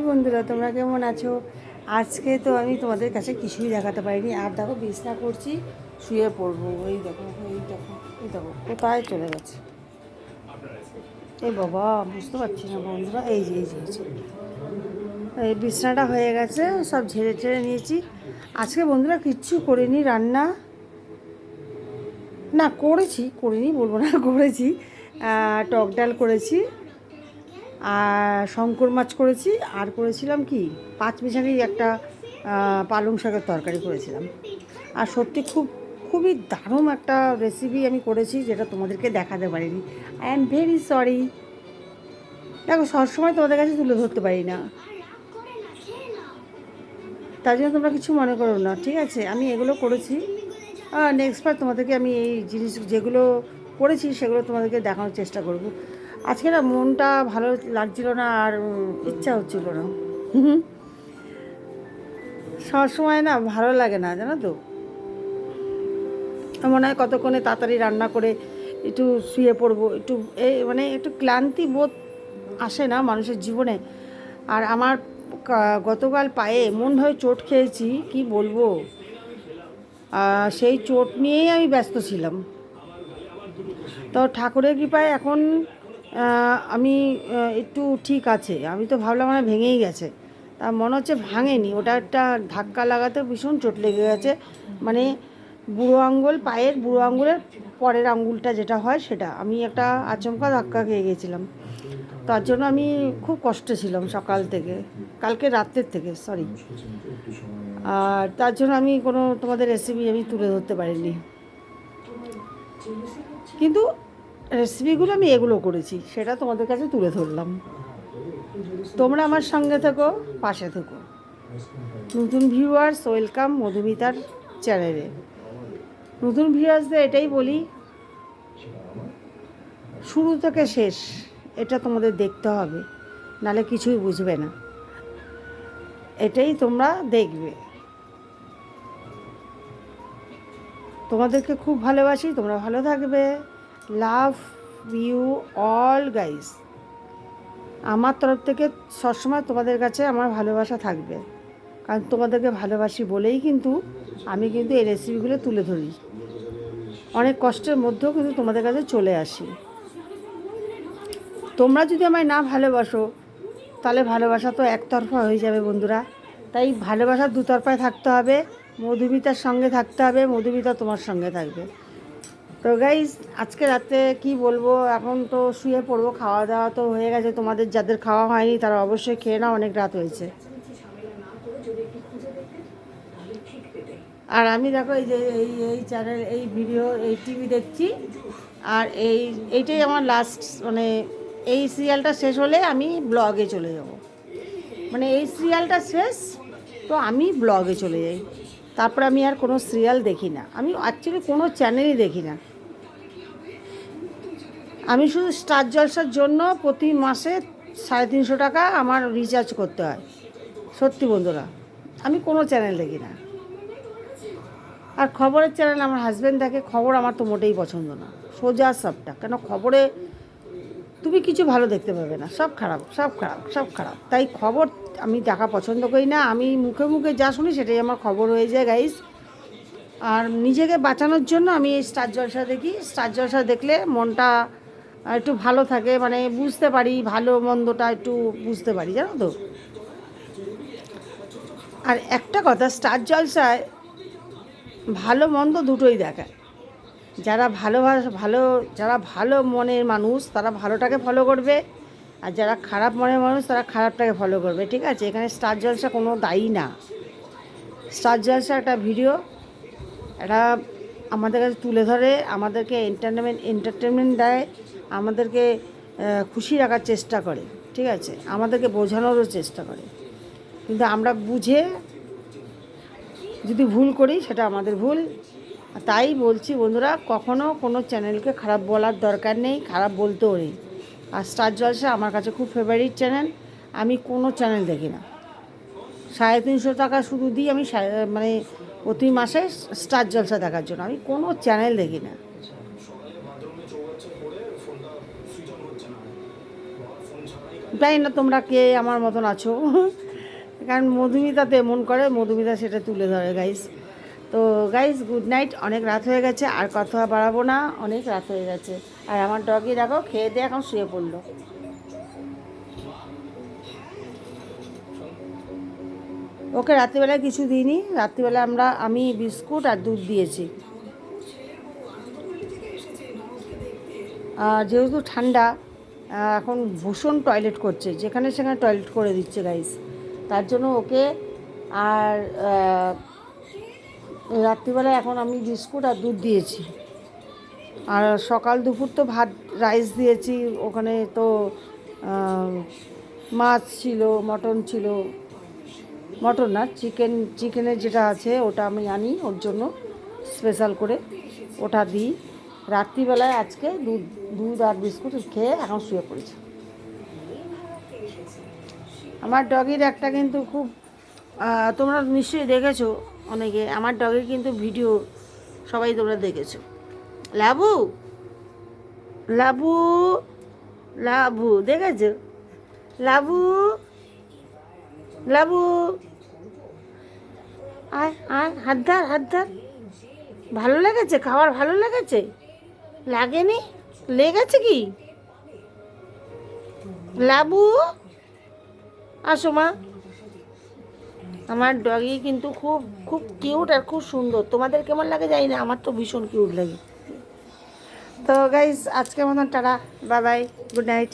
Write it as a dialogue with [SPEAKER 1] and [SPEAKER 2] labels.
[SPEAKER 1] বন্ধুরা, তোমরা কেমন আছো? আজকে তো আমি তোমাদের কাছে কিছুই দেখাতে পারিনি। আর দেখো বিছনা করছি, শুয়ে পড়বো। এই দেখো, এই দেখো, এই দেখো কোথায় চলে গেছে। এই বাবা, বুঝতে পারছি না বন্ধুরা। এই যে এই বিছনাটা হয়ে গেছে, সব ঝেড়ে ঝেড়ে নিয়েছি। আজকে বন্ধুরা কিচ্ছু করিনি, রান্না না করিনি বলবো না, করেছি। টক ডাল করেছি, আর শঙ্কর মাছ করেছি, আর করেছিলাম কি পাঁচমিশালি একটা পালং শাকের তরকারি করেছিলাম। আর সত্যি খুবই দারুণ একটা রেসিপি আমি করেছি, যেটা তোমাদেরকে দেখাতে পারিনি। I am very sorry. দেখো, সবসময় তোমাদের কাছে তুলে ধরতে পারি না, তার জন্য তোমরা কিছু মনে করো না, ঠিক আছে? আমি এগুলো করেছি, নেক্সট বার তোমাদেরকে আমি এই জিনিস যেগুলো করেছি সেগুলো তোমাদেরকে দেখানোর চেষ্টা করব। আজকে না মনটা ভালো লাগছিল না, আর ইচ্ছা হচ্ছিল না। সবসময় না ভালো লাগে না, জানো তো। মনে হয় কতক্ষণে তাড়াতাড়ি রান্না করে একটু শুয়ে পড়বো, একটু মানে একটু ক্লান্তি বোধ আসে না মানুষের জীবনে। আর আমার গতকাল পায়ে এমনভাবে চোট খেয়েছি, কি বলবো। সেই চোট নিয়েই আমি ব্যস্ত ছিলাম। তো ঠাকুরের কৃপায় এখন আমি একটু ঠিক আছে। আমি তো ভাবলাম মানে ভেঙেই গেছে, তা মনে হচ্ছে ভাঙেনি। ওটা একটা ধাক্কা লাগাতে ভীষণ চোট লেগে গেছে। মানে বুড়ো আঙুল, পায়ের বুড়ো আঙুলের পরের আঙুলটা যেটা হয় সেটা, আমি একটা আচমকা ধাক্কা খেয়ে গেছিলাম। তার জন্য আমি খুব কষ্টে ছিলাম সকাল থেকে, কালকে রাত্রের থেকে, সরি। আর তার জন্য আমি কোনো তোমাদের রেসিপি আমি তুলে ধরতে পারিনি, কিন্তু রেসিপিগুলো আমি এগুলো করেছি সেটা তোমাদের কাছে তুলে ধরলাম। তোমরা আমার সঙ্গে থেকো, পাশে থেকো। নতুন ভিউয়ার্স, ওয়েলকাম মধুমিতার চ্যানেলে। নতুন ভিউয়ার্সদের এটাই বলি, শুরু থেকে শেষ এটা তোমাদের দেখতে হবে, নালে কিছুই বুঝবে না। এটাই তোমরা দেখবে। তোমাদেরকে খুব ভালোবাসি, তোমরা ভালো থাকবে। Love you all guys. আমার তরফ থেকে সবসময় তোমাদের কাছে আমার ভালোবাসা থাকবে, কারণ তোমাদেরকে ভালোবাসি বলেই কিন্তু আমি কিন্তু এই রেসিপিগুলো তুলে ধরি। অনেক কষ্টের মধ্যেও কিন্তু তোমাদের কাছে চলে আসি। তোমরা যদি আমায় না ভালোবাসো, তাহলে ভালোবাসা তো একতরফা হয়ে যাবে বন্ধুরা। তাই ভালোবাসা দুতরফায় থাকতে হবে। মধুমিতার সঙ্গে থাকতে হবে, মধুমিতা তোমার সঙ্গে থাকবে। তো গাইজ, আজকে রাতে কি বলবো, এখন তো শুয়ে পড়বো। খাওয়া দাওয়া তো হয়ে গেছে, তোমাদের যাদের খাওয়া হয়নি তারা অবশ্যই খেয়ে নাও, অনেক রাত হয়েছে। আর আমি দেখো এই যে এই চ্যানেল, এই ভিডিও, এই টিভি দেখছি। আর এইটাই আমার লাস্ট, মানে এই সিরিয়ালটা শেষ হলে আমি ব্লগে চলে যাব। মানে এই সিরিয়ালটা শেষ তো আমি ব্লগে চলে যাই। তারপর আমি আর কোনো সিরিয়াল দেখি না, আমি অ্যাকচুয়ালি কোনো চ্যানেলই দেখি না। আমি শুধু স্টার জলসার জন্য প্রতি মাসে 350 টাকা আমার রিচার্জ করতে হয়। সত্যি বন্ধুরা, আমি কোনো চ্যানেল দেখি না। আর খবরের চ্যানেল আমার হাজব্যান্ড দেখে। খবর আমার তো মোটেই পছন্দ না, সোজা সবটা। কেন, খবরে তুমি কিছু ভালো দেখতে পাবে না, সব খারাপ, সব খারাপ, সব খারাপ। তাই খবর আমি দেখা পছন্দ করি না। আমি মুখে মুখে যা শুনি সেটাই আমার খবর হয়ে যায় গাইস। আর নিজেকে বাঁচানোর জন্য আমি এই স্টার জলসা দেখি। স্টার জলসা দেখলে মনটা একটু ভালো থাকে, মানে বুঝতে পারি, ভালো মন্দটা একটু বুঝতে পারি, জানো তো। আর একটা কথা, স্টার জলসায় ভালো মন্দ দুটোই দেখায়। যারা যারা ভালো মনের মানুষ তারা ভালোটাকে ফলো করবে, আর যারা খারাপ মনের মানুষ তারা খারাপটাকে ফলো করবে, ঠিক আছে? এখানে স্টার জলসা কোনো দায়ী না। স্টার জলসা একটা ভিডিও, এটা আমাদের কাছে তুলে ধরে, আমাদেরকে এন্টারটেনমেন্ট দেয়, আমাদেরকে খুশি রাখার চেষ্টা করে, ঠিক আছে? আমাদেরকে বোঝানোরও চেষ্টা করে। কিন্তু আমরা বুঝে যদি ভুল করি সেটা আমাদের ভুল। তাই বলছি বন্ধুরা, কখনও কোনো চ্যানেলকে খারাপ বলার দরকার নেই, খারাপ বলতেও নেই। আর স্টার জলসা আমার কাছে খুব ফেভারিট চ্যানেল। আমি কোনো চ্যানেল দেখি না। 350 টাকা শুধু দিই আমি, মানে প্রতি মাসে স্টার জলসা দেখার জন্য। আমি কোনো চ্যানেল দেখি না। জানি না তোমরা কে আমার মতন আছো কারণ মধুমিতা তো এমন করে, মধুমিতা সেটা তুলে ধরে গাইস। তো গাইস গুড নাইট, অনেক রাত হয়ে গেছে, আর কথা বাড়াবো না, অনেক রাত হয়ে গেছে। আর আমার ডগি দেখো খেয়ে দিয়ে এখন শুয়ে পড়লো। ওকে রাত্রিবেলায় কিছু দিইনি, রাত্রিবেলা আমি বিস্কুট আর দুধ দিয়েছি। যেহেতু ঠান্ডা, এখন ভীষণ টয়লেট করছে, যেখানে সেখানে টয়লেট করে দিচ্ছে গাইস। তার জন্য ওকে আর রাত্রিবেলায় এখন আমি বিস্কুট আর দুধ দিয়েছি। আর সকাল দুপুর তো ভাত রাইস দিয়েছি। ওখানে তো মাছ ছিল, মটন ছিল, মটন না চিকেনের যেটা আছে ওটা আমি আনি ওর জন্য স্পেশাল করে, ওটা দিই। রাত্রিবেলায় আজকে দুধ আর বিস্কুট খেয়ে এখন শুয়ে পড়েছে। আমার ডগির একটা কিন্তু খুব তোমরা নিশ্চয়ই দেখেছো অনেকে, আমার ডগির কিন্তু ভিডিও সবাই তোমরা দেখেছো। লাবু লাবু লাবু দেখেছো? লাবু লাবু আয় আয়, হাত ধর হাত ধর। ভালো লেগেছে খাবার? ভালো লেগেছে? লাগেনি? লেগেছে কি? লাবু আসো মা। আমার ডগি কিন্তু খুব খুব কিউট আর খুব সুন্দর। তোমাদের কেমন লাগে জানি না, আমার তো ভীষণ কিউট লাগে। তো গাইস আজকের মতন tata, bye bye, good night.